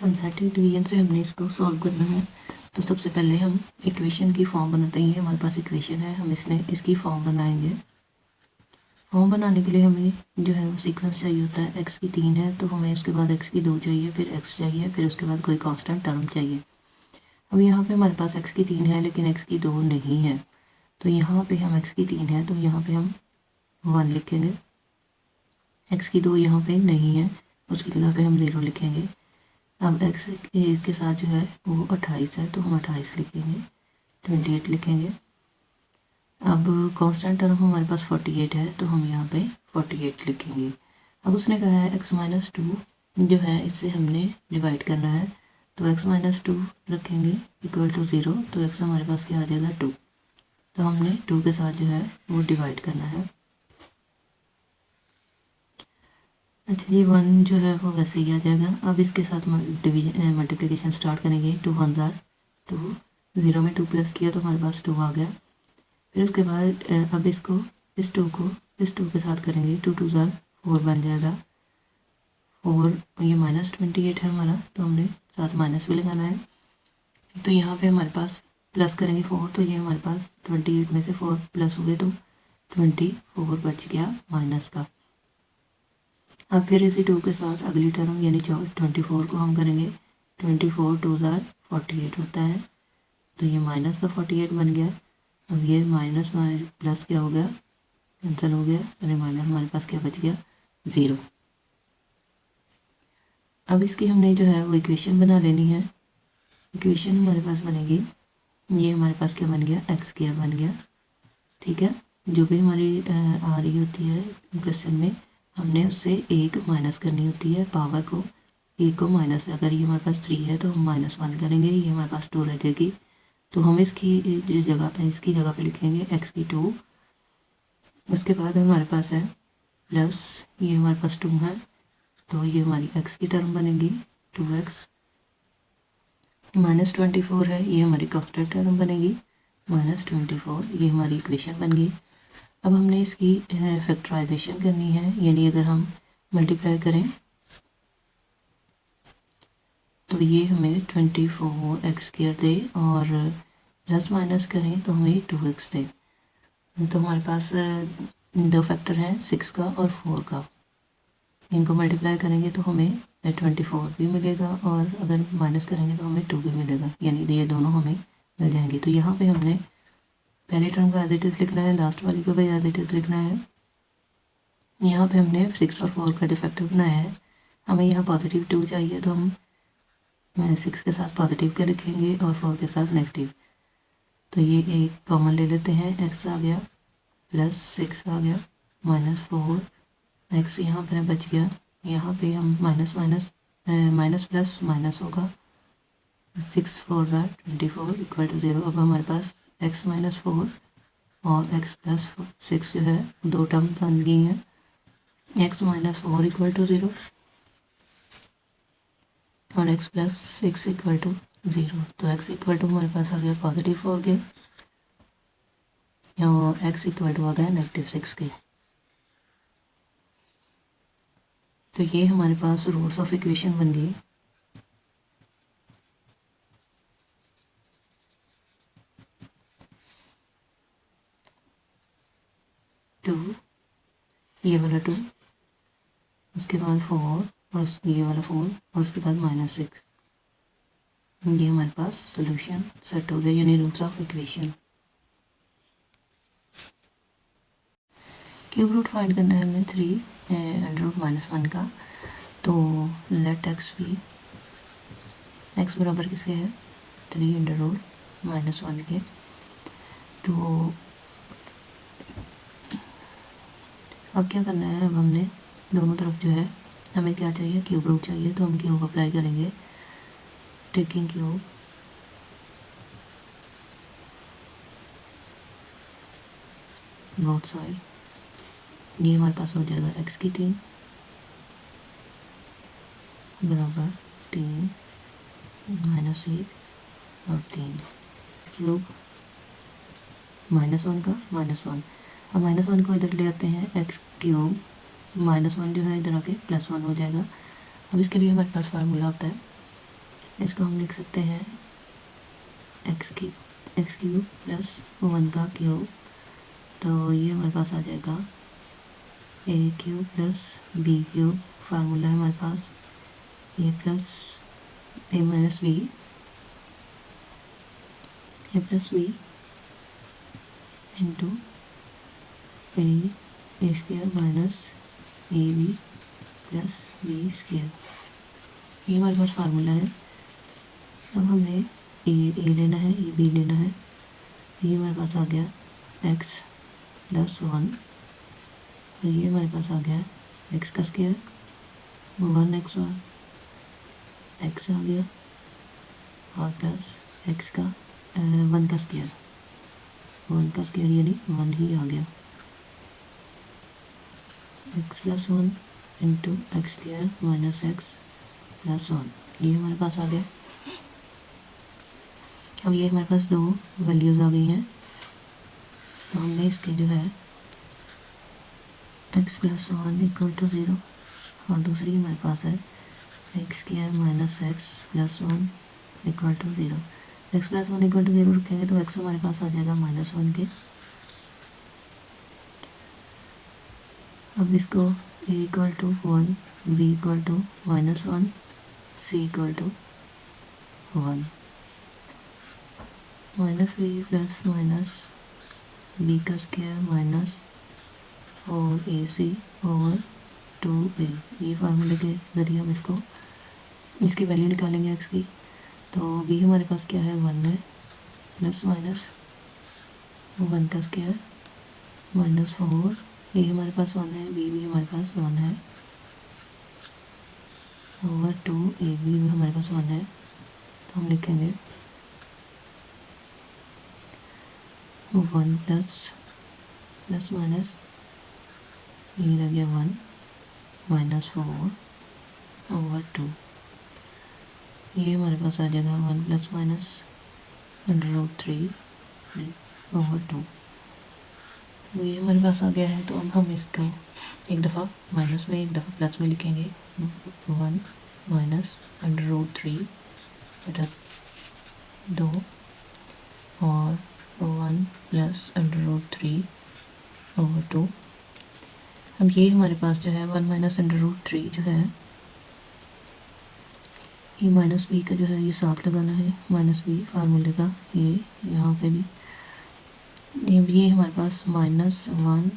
Synthetic division से हमने इसको सॉल्व करना है। तो सबसे पहले हम इक्वेशन की फॉर्म बनाते हैं। ये हमारे पास इक्वेशन है, हम इसकी फॉर्म बनाएंगे। फॉर्म बनाने के लिए हमें जो है वो सीक्वेंस चाहिए होता है। एक्स की 3 है तो हमें उसके बाद एक्स की 2 चाहिए, फिर एक्स चाहिए, फिर उसके बाद कोई कांस्टेंट टर्म चाहिए। अब यहाँ पे हमारे पास एक्स की 3 है लेकिन एक्स की 2 नहीं है, तो यहाँ पे हम एक्स की 3 है तो यहाँ पे हम 1 लिखेंगे। एक्स की 2 यहाँ पे नहीं है, उसकी जगह पे हम 0 लिखेंगे। अब एक्स के साथ जो है वो 28 है तो हम 28 लिखेंगे, 28 लिखेंगे। अब कांस्टेंट टर्म हमारे पास 48 है तो हम यहाँ पे 48 लिखेंगे। अब उसने कहा है x-2 जो है इससे हमने डिवाइड करना है, तो x-2 रखेंगे इक्वल टू 0, तो x हमारे पास क्या आ जाएगा 2। तो हमने 2 के साथ जो है वो डिवाइड करना है। अच्छा जी, 1 जो है वो वैसे ही आ जाएगा। अब इसके साथ डिवीजन मल्टीप्लिकेशन स्टार्ट करेंगे। 2 1 ज़ार 2, 0 में 2 प्लस किया तो हमारे पास 2 आ गया। फिर उसके बाद अब इसको इस 2 के साथ करेंगे। 2 2 ज़ार 4 बन जाएगा। 4 ये -28 है हमारा, तो हमने साथ माइनस भी लगाना है। तो यहाँ पे हमारे पास प्लस करेंगे 4, तो ये हमारे पास 28 में से 4 प्लस हुए तो 24 बच गया माइनस का। अब फिर इसी 2 के साथ अगली टर्म यानी 24 को हम करेंगे। 24 2 ज़ार 48 होता है, तो ये माइनस का 48 बन गया। अब ये माइनस प्लस क्या हो गया, कैंसिल हो गया, रिमाइंडर हमारे पास क्या बच गया 0। अब इसकी हमने जो है वो इक्वेशन बना लेनी है। इक्वेशन हमारे पास बनेगी, ये हमारे पास क्या बन गया x² बन गया। ठीक है, जो भी हमारी आ रही होती है क्वेश्चन में हमने उससे 1 माइनस करनी होती है, पावर को 1 को माइनस। अगर ये हमारे पास 3 है तो हम -1 करेंगे, ये हमारे पास 2 रह जाएगी, तो हम इसकी जगह पे लिखेंगे x की 2। उसके बाद हमारे पास है प्लस, ये हमारे पास 2 है तो ये हमारी x की टर्म बनेगी 2x। -24 है, ये हमारी कांस्टेंट टर्म बनेगी -24, ये हमारी इक्वेशन बन गई। अब हमने इसकी फैक्टराइजेशन करनी है, यानी अगर हम मल्टीप्लाई करें तो ये हमें 24x² दे, और प्लस माइनस करें तो हमें 2x दे। तो हमारे पास दो फैक्टर हैं 6 का और 4 का। इनको मल्टीप्लाई करेंगे तो हमें 24 भी मिलेगा, और अगर माइनस करेंगे तो हमें 2 भी मिलेगा, यानी ये दोनों हमें मिल जाएंगे। तो यहाँ पे हमने पहले टर्म को एज इट इज़ लिखना है, लास्ट वाली को भी एज इट इज़ लिखना है। यहाँ पे हमने 6 और 4 का जो फैक्टर बनाया है, हमें यहाँ पॉजिटिव 2 चाहिए, तो हम 6 के साथ पॉजिटिव के लिखेंगे और 4 के साथ नेगेटिव। तो ये एक कॉमन ले लेते हैं, x आ गया प्लस 6 आ गया -4, x यहाँ पर बच गया। यहाँ पे हम माइनस प्लस माइनस होगा, 6 4 ज़ार 24 इक्वल टू 0। अब हमारे पास x -4 और x प्लस 6 जो है दो टर्म बन गई हैं। x -4 इक्वल टू 0 और x प्लस 6 इक्वल टू 0। तो x इक्वल टू हमारे पास आ गया +4 के, और x इक्वल टू आ गया -6 के। तो ये हमारे पास रूट्स ऑफ इक्वेशन बन गई। टू, ये वाला 2, उसके बाद 4 और ये वाला 4 और उसके बाद -6। ये हमारे पास सोल्यूशन सेट हो गया, यानी roots of equation. Cube root find करना है हमने 3√-1 का। तो लेट x भी, x बराबर किसके है 3√-1 के। तो अब क्या करना है, अब हमने दोनों तरफ जो है हमें क्या चाहिए क्यूब रूट चाहिए, तो हम क्यूब अप्लाई करेंगे। टेकिंग क्यूब बोथ साइड, ये हमारे पास हो जाएगा x की 3 बराबर 3 -1 और 3 क्यूब -1 का -1। अब -1 को इधर ले आते हैं, x क्यूब -1 जो है इधर आके +1 हो जाएगा। अब इसके लिए हमारे पास फार्मूला होता है इसको हम लिख सकते हैं एक्स क्यूब प्लस 1 का क्यूब, तो ये हमारे पास आ जाएगा a cube plus b cube. Formula है हमारे पास a plus a minus b, a plus b into a square minus a b plus b square, ये हमारे पास फार्मूला है। अब हमने ये ए लेना है, ये बी लेना है, ये हमारे पास आ गया एक्स प्लस 1, और ये हमारे पास आ गया एक्स का स्क्वायर 1x, और एक्स आ गया और प्लस एक्स का 1 का स्क्वायर, 1 का स्क्वायर यानी 1 ही आ गया, x plus 1 into x square minus x plus 1, ये हमारे पास आ गया। अब ये हमारे पास दो वैल्यूज़ आ गई हैं, तो हमने इसके जो है एक्स प्लस 1 इक्वल टू 0, और दूसरी हमारे पास है x square minus x plus 1 equal to 0। X plus 1 equal to 0 रखेंगे तो एक्स हमारे पास आ जाएगा -1 के। अब इसको a equal to 1, b equal to -1, c equal to 1, minus b plus minus b का square minus 4ac over 2a, ये फार्मूले के ज़रिए हम इसकी वैल्यू निकालेंगे एक्स की। तो बी हमारे पास क्या है 1 है, प्लस माइनस 1 का स्क्वायर माइनस 4, ए हमारे पास 1 है, बी भी हमारे पास 1 है, ओवर 2a भी हमारे पास 1 है, तो हम लिखेंगे 1 प्लस माइनस ये रह गया 1 माइनस 4 ओवर 2, ये हमारे पास आ जाएगा 1 प्लस माइनस √3 ओवर 2, तो ये हमारे पास आ गया है। तो अब हम इसको एक दफ़ा माइनस में एक दफ़ा प्लस में लिखेंगे, 1 माइनस √3 बटा 2 और 1 प्लस √3 ओवर 2। अब ये हमारे पास जो है 1 माइनस √3 जो है, ये माइनस बी का जो है ये साथ लगाना है, माइनस बी फार्मूले का, ये यहाँ पे भी ये हमारे पास -1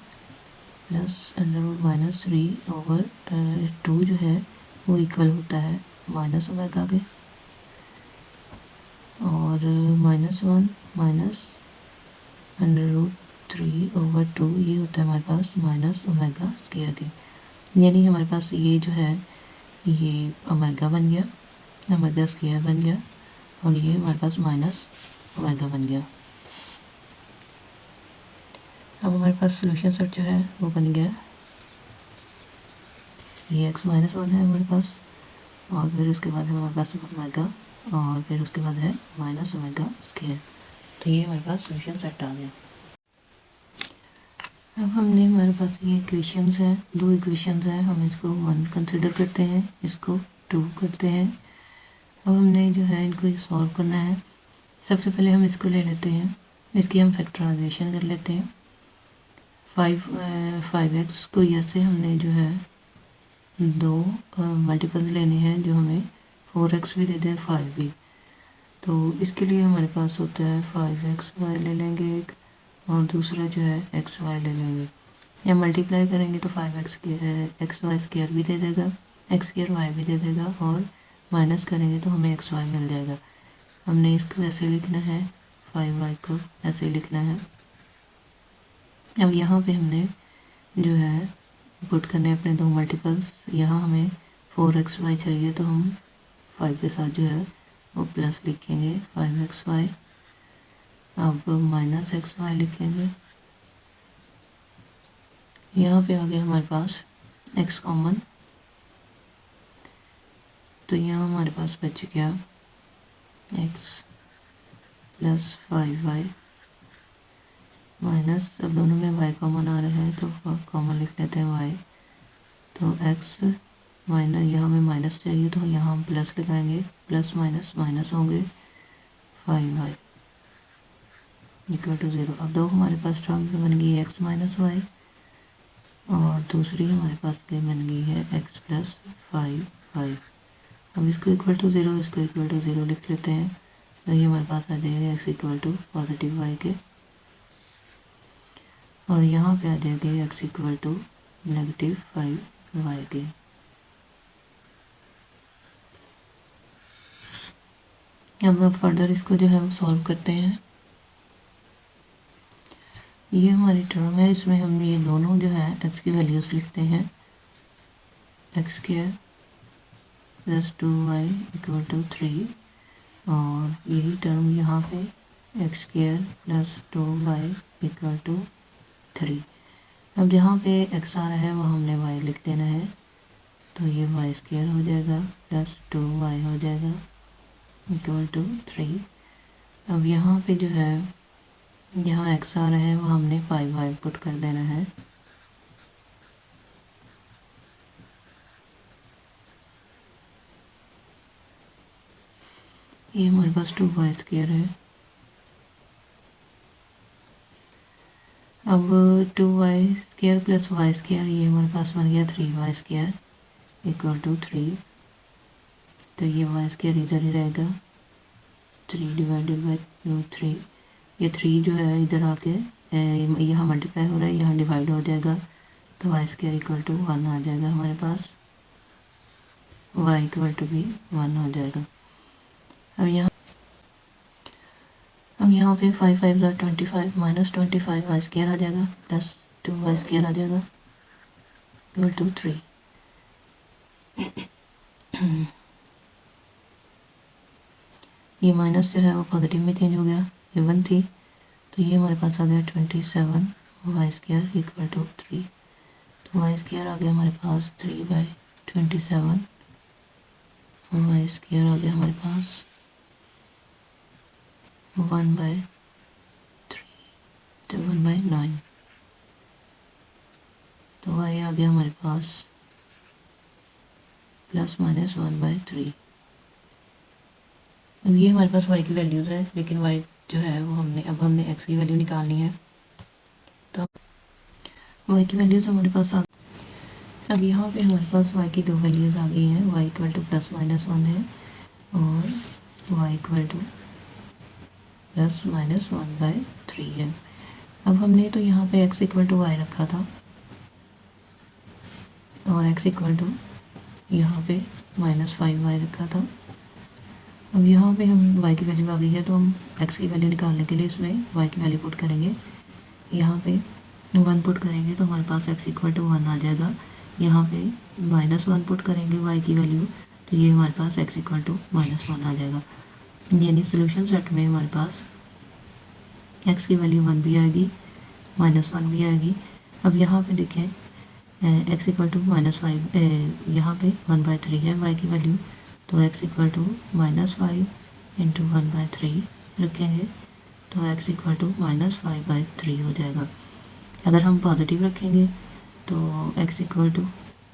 प्लस √-3 ओवर 2 जो है वो इक्वल होता है माइनस ओमेगा के, और -1 माइनस √3 ओवर 2 ये होता है हमारे पास माइनस ओमेगा स्क्वायर के, यानी हमारे पास ये जो है ये ओमेगा बन गया, ओमेगा स्क्वायर बन गया, और ये हमारे पास माइनस ओमेगा बन गया। अब हमारे पास सोल्यूशन सेट जो है वो बन गया, ये x माइनस 1 है हमारे पास, और फिर उसके बाद हमारे पास ओमेगा, और फिर उसके बाद है माइनस ओमेगा स्क्वायर, तो ये हमारे पास सोल्यूशन सेट आ गया। अब हमारे पास ये इक्वेशंस हैं, दो इक्वेशंस हैं, हम इसको 1 कंसिडर करते हैं, इसको 2 करते हैं। अब हमने जो है इनको सॉल्व करना है। सबसे पहले हम इसको ले लेते हैं, इसकी हम फैक्टराइजेशन कर लेते हैं। 5x को ऐसे हमने जो है दो मल्टीपल्स लेने हैं जो हमें 4x भी दे दें 5 भी, तो इसके लिए हमारे पास होता है 5xy ले लेंगे एक, और दूसरा जो है xy ले लेंगे, या मल्टीप्लाई करेंगे तो 5xy स्क्वायर भी दे देगा, x स्क्वायर y भी दे देगा, और माइनस करेंगे तो हमें xy मिल जाएगा। हमने इसको ऐसे लिखना है, 5y को ऐसे लिखना है। अब यहाँ पे हमने जो है पुट करने अपने दो मल्टीपल्स, यहाँ हमें 4xy चाहिए तो हम 5 के साथ जो है वो प्लस लिखेंगे 5xy, अब माइनस xy लिखेंगे। यहाँ पे आ गया हमारे पास x कॉमन, तो यहाँ हमारे पास बच गया x प्लस 5y माइनस, अब दोनों में y कॉमन आ रहे हैं तो कॉमन लिख लेते हैं y, तो x माइनस, यहाँ हमें माइनस चाहिए तो यहाँ हम प्लस लगाएंगे, प्लस माइनस माइनस होंगे, 5y इक्वल टू 0। अब दो हमारे पास टर्म बन गई है x माइनस वाई, और दूसरी हमारे पास के बन गई है x प्लस 5y। अब इसको इक्वल टू 0, इसको इक्वल टू 0 लिख लेते हैं, तो ये हमारे पास आ जाएगा x equal to positive y के, और यहाँ पे आ जाएगा x equal to negative 5y के। अब फर्दर इसको जो है वो सॉल्व करते हैं। ये हमारी टर्म है, इसमें हम ये दोनों जो है x की वैल्यूज़ लिखते हैं, x square plus 2y equal to 3, और यही टर्म यहाँ पे x square plus 2y equal to 3। अब जहाँ पे x आ रहा है वहाँ हमने y लिख देना है, तो ये y स्क्वायर हो जाएगा प्लस 2y हो जाएगा इक्वल टू 3। अब यहाँ पे जो है जहाँ x आ रहा है वहाँ हमने 5y पुट कर देना है, ये हमारे पास 2y स्क्वायर है। अब 2y square plus y square, ये हमारे पास बन गया 3y स्क्वायर इक्वल टू 3। तो ये y स्क्वायर इधर ही रहेगा, 3 डिवाइडेड बाई 3। ये 3 जो है इधर आके यहाँ मल्टीप्लाई हो रहा है, यहाँ डिवाइड हो जाएगा, तो y स्क्वायर इक्वल टू 1 आ जाएगा हमारे पास, y इक्वल टू भी 1 हो जाएगा। अब यहाँ पे 5 5 25 माइनस 25 y स्क्वायर आ जाएगा प्लस 2y स्क्वायर आ जाएगा इक्वल टू 3। ये माइनस जो है वो पॉजिटिव में चेंज हो गया, ये 1 थी, तो ये हमारे पास आ गया 27 y स्क्वायर इक्वल टू 3। तो y स्क्वायर आ गया हमारे पास 3/27, y स्क्वायर आ गया हमारे पास 1/3, तो 1/9, तो y आ गया हमारे पास प्लस माइनस 1/3। अब ये हमारे पास y की वैल्यूज़ है, लेकिन y जो है वो हमने x की वैल्यू निकालनी है, तो y की वैल्यूज़ हमारे पास अब यहाँ पे हमारे पास y की दो वैल्यूज़ आ गई हैं, y equal two plus minus 1 है और y equal two plus minus 1/3 है। अब हमने तो यहाँ पे x इक्वल टू y रखा था और x इक्वल टू यहाँ पे माइनस 5y रखा था। अब यहाँ पे हम y की वैल्यू आ गई है, तो हम x की वैल्यू निकालने के लिए इसमें y की वैल्यू पुट करेंगे, यहाँ पे 1 पुट करेंगे तो हमारे पास x इक्वल टू 1 आ जाएगा। यहाँ पे -1 पुट करेंगे y की वैल्यू, तो ये हमारे पास x इक्वल टू -1 आ जाएगा। यानी सोल्यूशन सेट में हमारे पास x की वैल्यू 1 भी आएगी, -1 भी आएगी। अब यहाँ पे देखें x इक्वल टू -5, यहाँ पे 1/3 है y की वैल्यू, तो x इक्वल टू -5 इंटू 1/3 रखेंगे, तो x इक्वल टू -5/3 हो जाएगा। अगर हम पॉजिटिव रखेंगे तो x इक्वल टू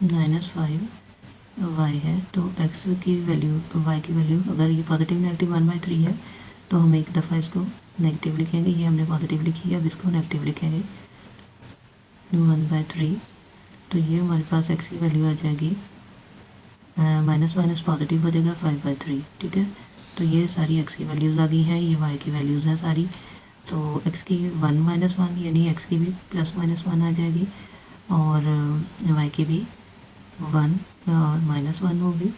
-5y है, तो x की वैल्यू y की वैल्यू, अगर ये पॉजिटिव नेगेटिव 1/3 है तो हम एक दफ़ा इसको नेगेटिव लिखेंगे, ये हमने पॉजिटिव लिखी है, अब इसको नेगेटिव लिखेंगे 1/3, तो ये हमारे पास x की वैल्यू आ जाएगी माइनस माइनस पॉजिटिव हो जाएगा 5/3। ठीक है, तो ये सारी x की वैल्यूज़ आ गई हैं, ये y की वैल्यूज़ हैं सारी, तो x की 1 - 1 यानी x की भी +-1 आ जाएगी और y की भी 1 और -1 होगी,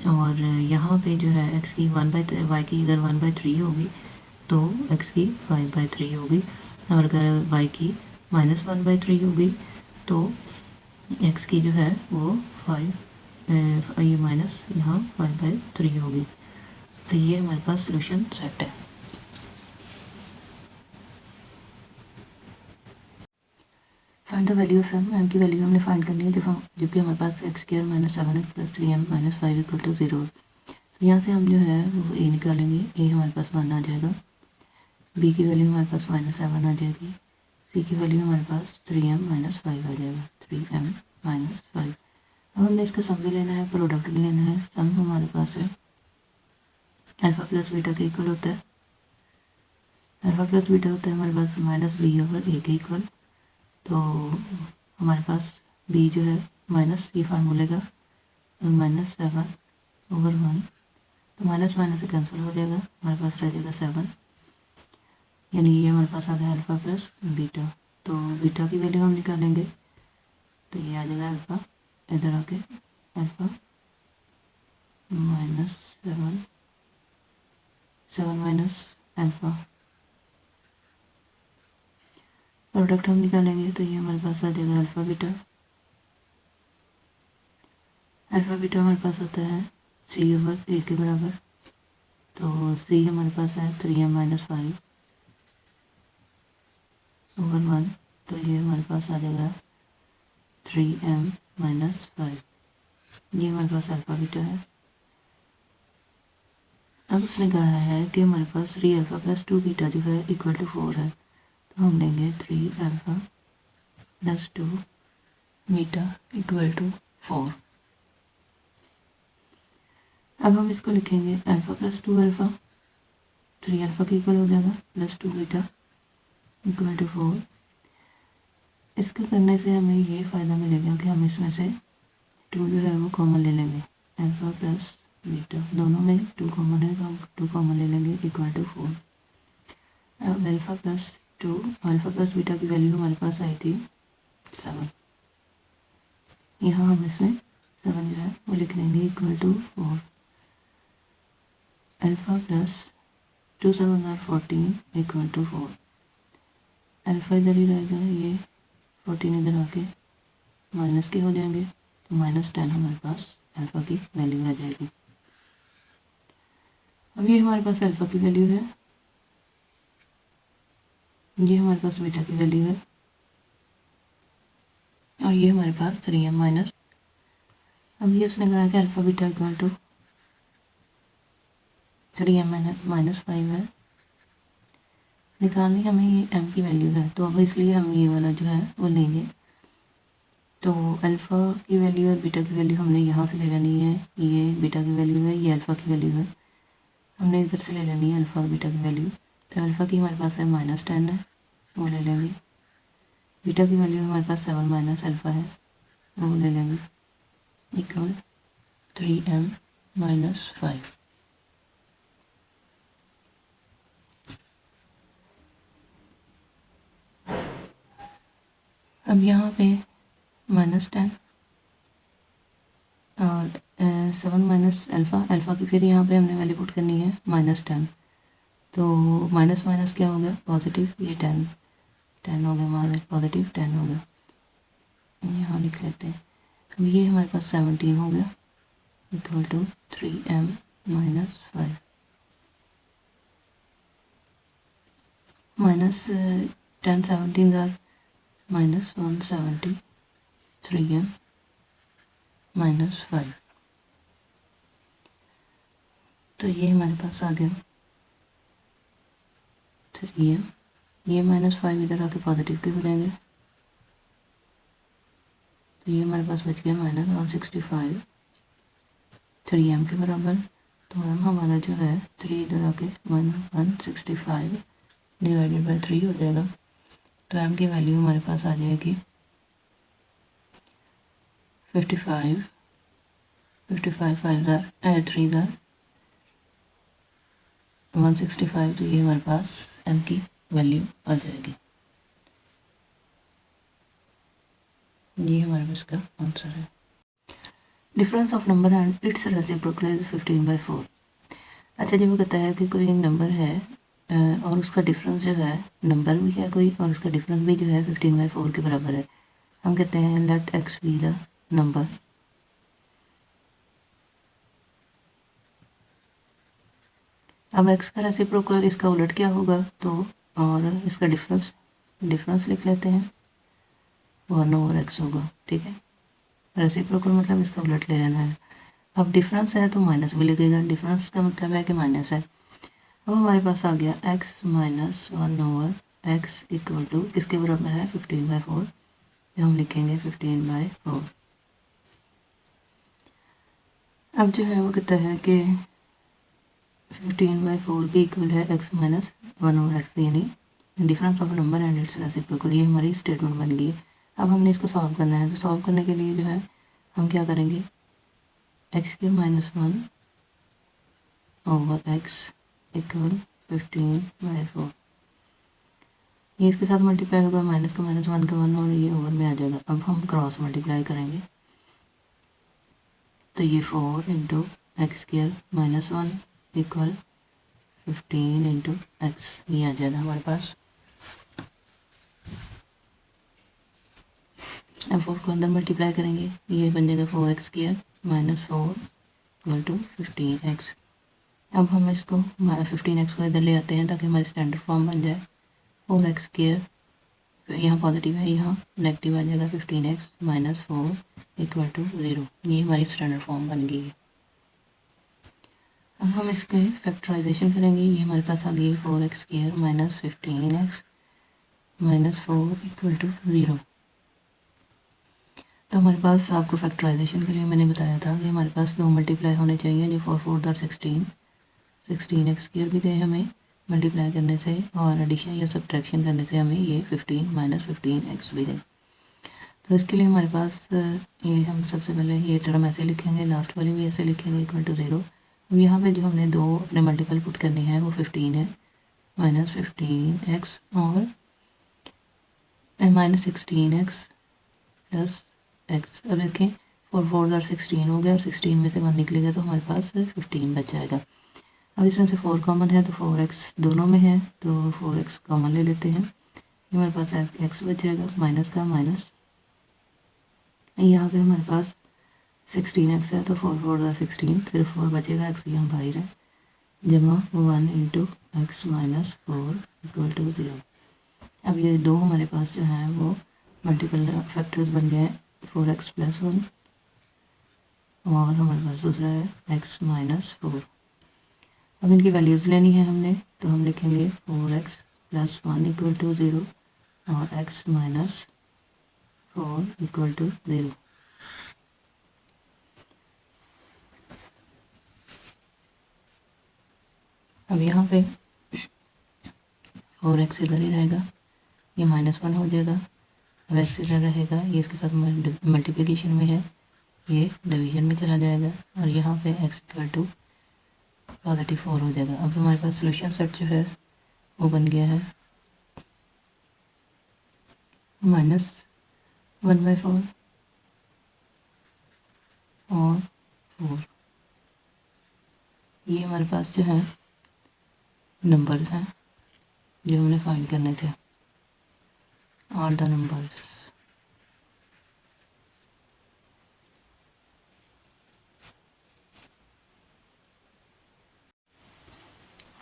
और यहाँ पे जो है x की y की अगर 1/3 होगी तो x की 5/3 होगी, और अगर y की -1/3 होगी तो x की जो है वो 5 ये माइनस यहाँ 5/3 होगी। तो ये हमारे पास सोल्यूशन सेट है। Find the value of m की वैल्यू हमने फाइंड करनी है जबकि हमारे पास x² - 7x + 3m - 5 = 0। तो यहाँ से हम जो है वो a निकालेंगे, a हमारे पास 1 आ जाएगा, b की वैल्यू हमारे पास -7 आ जाएगी, c की वैल्यू हमारे पास 3m - 5 आ जाएगा, 3m - 5। अब हमने इसका सम भी लेना है, प्रोडक्ट भी लेना है। सम हमारे पास है अल्फ़ा प्लस बीटा के इक्वल होता है, अल्फ़ा प्लस बीटा होता है हमारे पास माइनस बी ओवर ए के इक्वल। तो हमारे पास बी जो है माइनस ये फार्मूले का -7/1, तो माइनस माइनस से कैंसिल हो जाएगा, हमारे पास रह जाएगा 7, यानी ये हमारे पास आ गया अल्फ़ा प्लस बीटा। तो बीटा की वैल्यू हम निकालेंगे तो ये आ जाएगा अल्फ़ा, इधर आके अल्फ़ा -7 माइनस अल्फ़ा, प्रोडक्ट हम निकालेंगे तो ये हमारे पास आ जाएगा अल्फ़ा बीटा। अल्फ़ा बीटा हमारे पास होता है सी ओवर ए के बराबर, तो सी हमारे पास है 3m - 5/1, तो ये हमारे पास आ जाएगा 3m - 5। ये हमारे पास अल्फ़ा बीटा है। अब उसने कहा है कि हमारे पास 3 अल्फ़ा प्लस 2 बीटा जो है इक्वल टू 4 है, तो हम लेंगे 3 alpha plus 2 beta equal to 4। अब हम इसको लिखेंगे अल्फ़ा प्लस 2 अल्फ़ा, 3 अल्फ़ा के इक्वल हो जाएगा, प्लस 2 बीटा इक्वल टू 4। इसके करने से हमें ये फ़ायदा मिलेगा कि हम इसमें से 2 जो है वो कॉमन ले लेंगे, अल्फ़ा प्लस बीटा दोनों में 2 कॉमन है तो हम 2 कॉमन ले लेंगे इक्वल टू 4। अब अल्फ़ा प्लस बीटा की वैल्यू हमारे पास आई थी 7, यहाँ हम इसमें 7 जो है वो लिख लेंगे इक्वल टू 4। अल्फ़ा प्लस 2 7 और 14 इक्वल टू 4। अल्फ़ा इधर ही रहेगा, ये 14 इधर आके माइनस के हो जाएंगे, तो -10 हमारे पास अल्फ़ा की वैल्यू आ जाएगी। अब ये हमारे पास अल्फ़ा की वैल्यू है, ये हमारे पास बीटा की वैल्यू है, और ये हमारे पास 3m - अब ये उसने कहा कि alpha beta equal to 3m - 5 है। निकालनी हमें ये m की वैल्यू है, तो अब इसलिए हम ये वाला जो है वो लेंगे। तो अल्फ़ा की वैल्यू और बीटा की वैल्यू हमने यहाँ से ले लेनी है, ये बीटा की वैल्यू है, ये अल्फ़ा की वैल्यू है, हमने इधर से ले लेनी है अल्फ़ा और बीटा की वैल्यू। तो अल्फ़ा की हमारे पास है -10 है, वो ले लेंगे। बीटा की वैल्यू हमारे पास 7 माइनस अल्फ़ा है, वो ले लेंगे इक्वल 3m - 5। अब यहाँ पे -10 और 7 माइनस अल्फ़ा की फिर यहाँ पे हमने वैल्यू पुट करनी है -10, तो माइनस माइनस क्या हो गया पॉजिटिव, ये 10 हो गया, हमारे पॉजिटिव 10 हो गया, यहाँ लिख लेते हैं। अब ये हमारे पास 17 हो गया equal to 3m - 5 -10 17 are -170 3m - 5। तो ये हमारे पास आ गया 3m, ये -5 इधर आके पॉजिटिव के हो जाएंगे, तो ये हमारे पास बच गया -165 3m के बराबर। तो m हमारा जो है 3 इधर आके 165 डिवाइडेड बाई 3 हो जाएगा, तो m की वैल्यू हमारे पास आ जाएगी 55 5 3 165, तो ये हमारे पास m की वैल्यू आ जाएगी। ये हमारे पास का आंसर है। Difference of number and it's reciprocal is 15/4। अच्छा, जब वो कहता है कि कोई नंबर है और उसका डिफरेंस जो है, नंबर भी है कोई और उसका डिफरेंस भी जो है 15/4 के बराबर है, हम कहते हैं let x be the number. अब x का रेसिप्रोकल इसका उलट क्या होगा, तो और इसका डिफरेंस लिख लेते हैं 1/x होगा, ठीक है। रेसिप्रोकल मतलब इसका उलट ले लेना है। अब डिफरेंस है तो माइनस भी लगेगा, डिफरेंस का मतलब है कि माइनस है। अब हमारे पास आ गया x - 1/x इक्वल टू किसके बराबर है 15/4, तो हम लिखेंगे 15/4। अब जो है वो कहता है कि 15/4 के इक्वल है x माइनस 1/x, यानी difference of number and it's reciprocal. ये हमारी स्टेटमेंट बन गई है। अब हमने इसको सॉल्व करना है, तो सॉल्व करने के लिए जो है हम क्या करेंगे, x³ -1 ओवर x इक्वल 15/4, ये इसके साथ मल्टीप्लाई होगा, माइनस का माइनस, 1 का 1, और ये ओवर में आ जाएगा। अब हम क्रॉस मल्टीप्लाई करेंगे, तो ये 4 into x² -1 equal 15 into x, ये आ जाएगा हमारे पास। अब 4 को अंदर मल्टीप्लाई करेंगे, ये बन जाएगा 4x² -4 इक्वल टू 15x। अब हम इसको 15x को इधर ले आते हैं ताकि हमारी स्टैंडर्ड फॉर्म बन जाए। 4x², यहाँ पॉजिटिव है, यहाँ नेगेटिव आ जाएगा, 15x -4 इक्वल टू 0। ये हमारी स्टैंडर्ड फॉर्म बन गई है। अब हम इसके फैक्टराइजेशन करेंगे, ये हमारे पास आ गई 4x² -15x -4 इक्वल टू 0। तो हमारे पास आपको फैक्टराइजेशन के लिए मैंने बताया था कि हमारे पास 2 मल्टीप्लाई होने चाहिए, जो 4 4 16, 16x² भी गए हमें मल्टीप्लाई करने से, और एडिशन या सब्ट्रैक्शन करने से हमें ये 15 -15x भी गए। तो इसके लिए हमारे पास ये हम सबसे पहले ये टर्म ऐसे लिखेंगे, लास्ट वाली भी ऐसे लिखेंगे, इक्वल टू 0। अब यहाँ पे जो हमने 2 अपने मल्टीपल पुट करनी है वो 15 है, -15x और -16x प्लस x। अब देखें 4 4 16 हो गया, और 16 में से 1 निकलेगा तो हमारे पास 15 बच जाएगा। अब इसमें से 4 कॉमन है, तो 4x दोनों में है, तो 4x कॉमन ले लेते हैं, ये हमारे पास x बच जाएगा, माइनस का माइनस, यहाँ पे हमारे पास 16x है, तो 4 4 16, सिर्फ 4 बचेगा, x यहाँ बाहर है, जमा 1 इंटू एक्स -4 इक्वल टू 0। अब ये दो हमारे पास जो है वो मल्टीपल फैक्टर्स बन गए, 4x + 1, और हमारे पास दूसरा है x -4। अब इनकी वैल्यूज़ लेनी है हमने, तो हम लिखेंगे 4x + 1 इक्वल टू 0 और x -4 इक्वल टू 0। अब यहाँ पे 4x इधर ही रहेगा, ये -1 हो जाएगा, अब x इधर रहेगा, ये इसके साथ मल्टीप्लिकेशन में है, ये डिवीजन में चला जाएगा, और यहाँ पे x इक्वल टू +4 हो जाएगा। अब हमारे पास सोल्यूशन सेट जो है वो बन गया है -1/4 और 4। ये हमारे पास जो है नंबर्स हैं जो हमने फाइंड करने थे, और the numbers.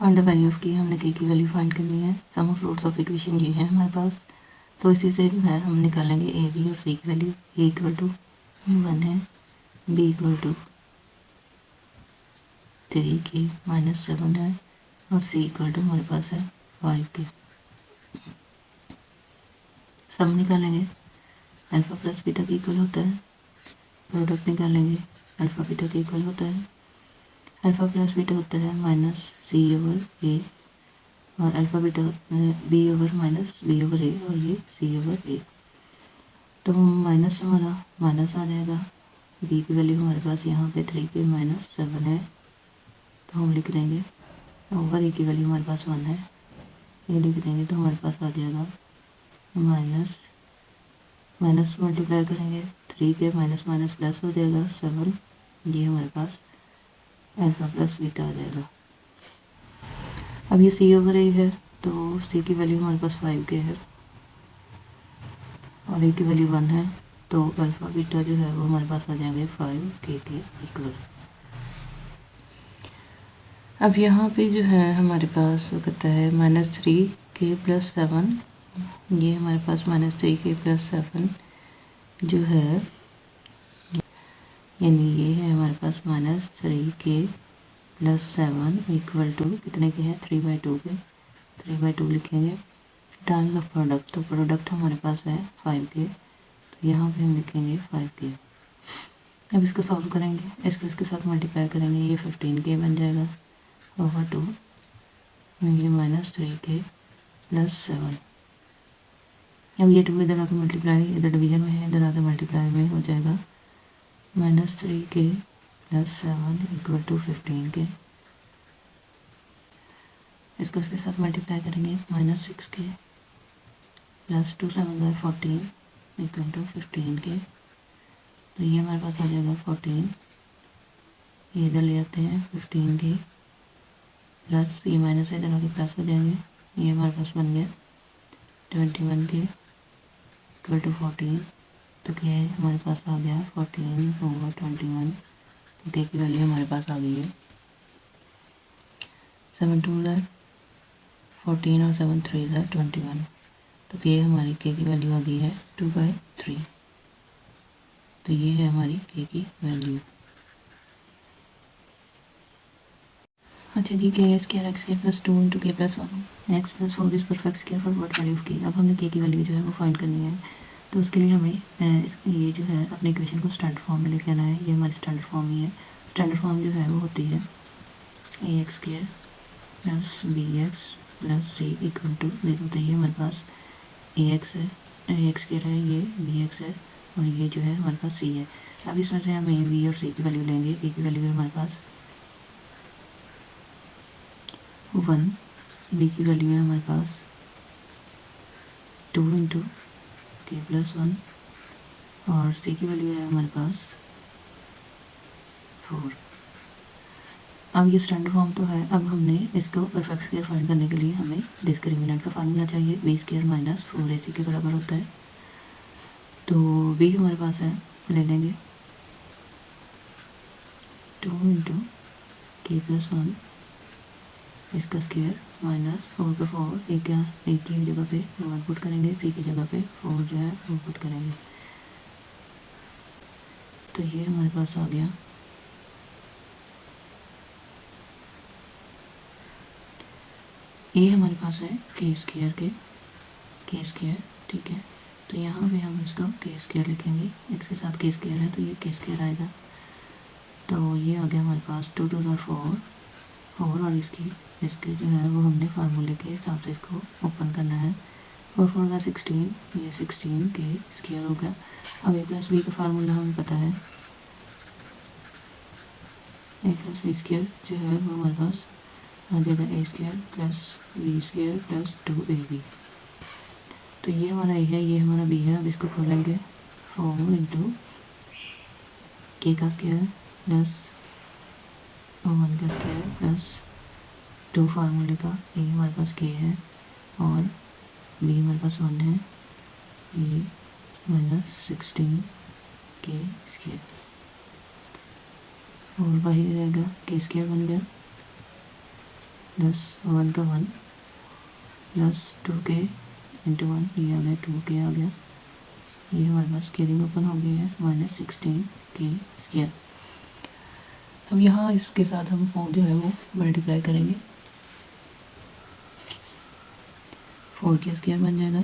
Find the value of k, हमने k की वैल्यू फाइंड करनी है। सम ऑफ रूट्स ऑफ इक्वेशन ये है हमारे पास, तो इसी से जो है हम निकालेंगे a b और c की वैल्यू। a इक्वल टू 1 है, b इक्वल टू 3k -7 है, और c इक्वल टू हमारे पास है 5k। सम निकालेंगे, अल्फा प्लस बीटा के इक्वल होता है, प्रोडक्ट निकालेंगे, अल्फा बीटा के इक्वल होता है, अल्फा प्लस बीटा होता है -c/a, और अल्फा बीटा b/-b/a, और ये c/a। तो माइनस हमारा माइनस आ जाएगा, b की वैल्यू हमारे पास यहाँ पे 3k -7 है, तो हम लिख देंगे, ओवर a की वैल्यू हमारे पास 1 है, ये लिख देंगे, तो हमारे पास आ जाएगा माइनस माइनस मल्टीप्लाई करेंगे, 3k माइनस प्लस हो जाएगा 7, ये हमारे पास अल्फा प्लस बीटा आ जाएगा। अब ये c/a है, तो c की वैल्यू हमारे पास 5k है, और a की वैल्यू 1 है, तो अल्फा बीटा जो है वो हमारे पास आ जाएंगे 5k के इक्वल। अब यहाँ पे जो है हमारे पास वो कहता है -3k + 7, ये हमारे पास -3k + 7 जो है, यानी ये है हमारे पास -3k + 7 इक्वल टू कितने के हैं, 3/2 के, 3/2 लिखेंगे, टाइम्स ऑफ प्रोडक्ट, तो प्रोडक्ट हमारे पास है 5k, तो यहाँ पे हम लिखेंगे 5k। अब इसको सॉल्व करेंगे, इसको इसके साथ मल्टीप्लाई करेंगे, ये 15k बन जाएगा ओवर 2, ये -3k + 7। अब ये 2 इधर आके मल्टीप्लाई, इधर डिवीजन में है, इधर आके मल्टीप्लाई में हो जाएगा -3k + 7 = 15k। इसको इसके साथ मल्टीप्लाई करेंगे, -6k + 2 7 14 = 15k। तो ये हमारे पास आ जाएगा 14, ये इधर ले आते हैं 15k प्लस ये माइनस है, इधर आके प्लस हो जाएंगे, ये हमारे पास बन गया 21k = 14। तो k हमारे पास आ गया 14/21। तो k की वैल्यू हमारे पास आ गई है 7 2 14 और 7 3 21। तो k हमारी k की वैल्यू आ गई है 2/3। तो ये है हमारी k की वैल्यू। अच्छा जी, k square x square plus 2 × k + 1 x + 4 is perfect square for what value of k। अब हमने k की वैल्यू जो है वो फाइंड करनी है। तो उसके लिए हमें ये जो है अपने इक्वेशन को स्टैंडर्ड फॉर्म में लेके आना है। ये हमारी स्टैंडर्ड फॉर्म ही है। स्टैंडर्ड फॉर्म जो है वो होती है ax² + bx + c = 0। तो ये हमारे पास ax है, ax² है, ये bx है और ये जो है हमारे पास c है। अब इसमें से हम a, b और c की वैल्यू लेंगे। a की वैल्यू है हमारे पास 1, b की वैल्यू है हमारे पास 2 × k + 1 और c की वैल्यू है हमारे पास 4। अब ये स्टैंडर्ड फॉर्म तो है। अब हमने इसको परफेक्ट स्क्वायर फाइंड करने के लिए हमें डिस्क्रिमिनेंट का फार्मूला चाहिए। b² - 4ac के बराबर होता है। तो b हमारे पास है, ले लेंगे 2 × k + 1 इसका स्क्वायर -4 का 4, एक की जगह पे 1 पुट करेंगे, c की जगह पे 4 जो है वो पुट करेंगे। तो ये हमारे पास आ गया ये हमारे पास है k² ठीक है। तो यहाँ पे हम इसको k² लिखेंगे, x के साथ k² है तो ये k² आएगा। तो ये आ गया हमारे पास 2 2 4 और इसके जो है वो हमने फार्मूले के हिसाब से इसको ओपन करना है। 4 4 16, ये 16k² हो गया। अब a + b का फार्मूला हमें पता है, a + b² जो है वो हमारे पास आ जाएगा a² + b² + 2ab। तो ये हमारा a है, ये हमारा b है। अब इसको खोलेंगे 4 × k का स्क्वायर प्लस 1 का स्क्वायर प्लस 2 फार्मूले का। a हमारे पास k है और b हमारे पास 1 है, ये -16k² और बाहर रहेगा k² बन गया प्लस 1 का 1 प्लस 2k × 1, ये आ गया 2k आ गया। ये हमारे पास स्केलिंग ओपन हो गई है -16k²। अब यहाँ इसके साथ हम 4 जो है वो मल्टीप्लाई करेंगे, 4k² बन जाएगा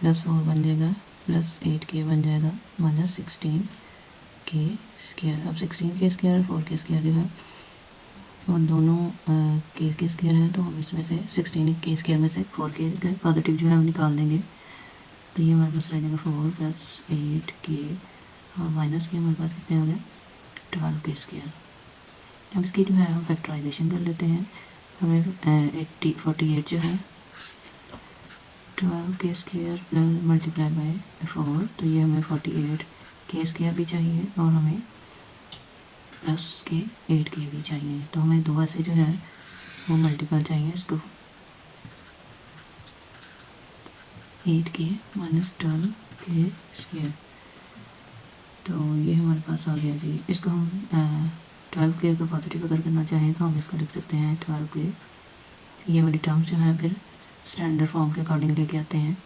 प्लस 4 बन जाएगा प्लस 8k बन जाएगा -16k²। अब 16k² और 4k² जो है वो दोनों k² हैं। तो हम इसमें से 16k² में से 4k पॉजिटिव जो है हम निकाल देंगे। तो ये हमारे पास रह जाएगा 4 + 8k और माइनस के हमारे पास कितने हो गए 12k²। अब इसकी जो है हम फैक्टराइजेशन कर लेते हैं। हमें 48 जो है 12k² मल्टीप्लाई बाय 4, तो ये हमें 48k² भी चाहिए और हमें प्लस के 8k भी चाहिए। तो हमें दो से जो है वो मल्टीपल चाहिए इसको, 8k - 12k²। तो ये हमारे पास आ गया जी। इसको हम 12k को पॉजिटिव अगर करना चाहें तो हम इसको लिख सकते हैं 12k। ये वाली टर्म्स जो है फिर स्टैंडर्ड फॉर्म के अकॉर्डिंग लेके आते हैं।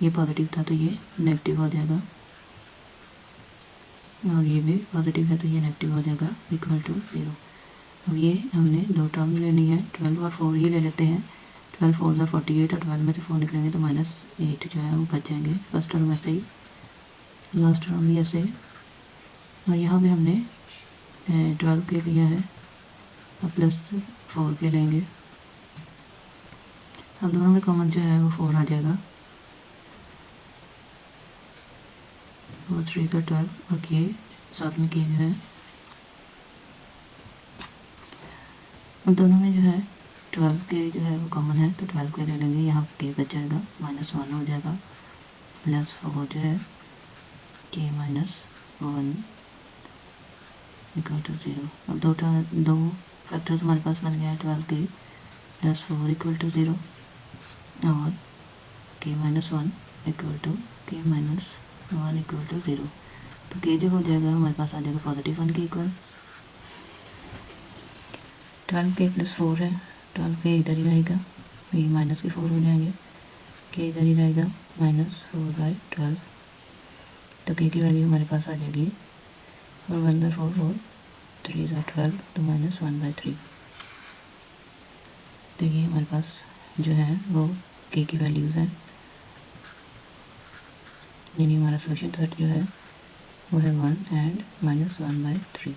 ये पॉजिटिव था तो ये नेगेटिव हो जाएगा और ये भी पॉजिटिव है तो ये नेगेटिव हो जाएगा =0। अब ये हमने दो टर्म लेनी है, 12 और 4 ही ले लेते हैं। 12 4 = 48 और 12 में से 4 निकलेंगे तो -8 जो है वो बच जाएंगे। फर्स्ट टर्म ऐसे ही, लास्ट टर्म भी ऐसे और यहाँ पे हमने 12 के लिया है, अब +4 के लेंगे। अब दोनों में कॉमन जो है वो 4 आ जाएगा, और 3 का 12 और के साथ में के जो है, अब दोनों में जो है 12 के जो है वो कॉमन है, तो 12 के ले लेंगे। यहाँ के बच जाएगा, -1 हो जाएगा, +4 जो है के -1 इक्वल टू 0। अब दो फैक्टर्स हमारे पास बन गया है, 12 के +4 इक्वल टू 0 और के -1 इक्वल टू के -1 इक्वल टू 0। तो के जो हो जाएगा हमारे पास आ जाएगा +1 के इक्वल। 12 के +4 है, 12 के इधर ही रहेगा, ये -4 हो जाएंगे, के इधर ही रहेगा, -4/12। तो के की वैल्यू हमारे पास आ जाएगी 1/4 4 3/12, तो -1/3। तो ये हमारे पास जो है वो के की वैल्यूज़ हैं, यानी हमारा सोल्यूशन सेट जो है वो है 1 एंड -1/3।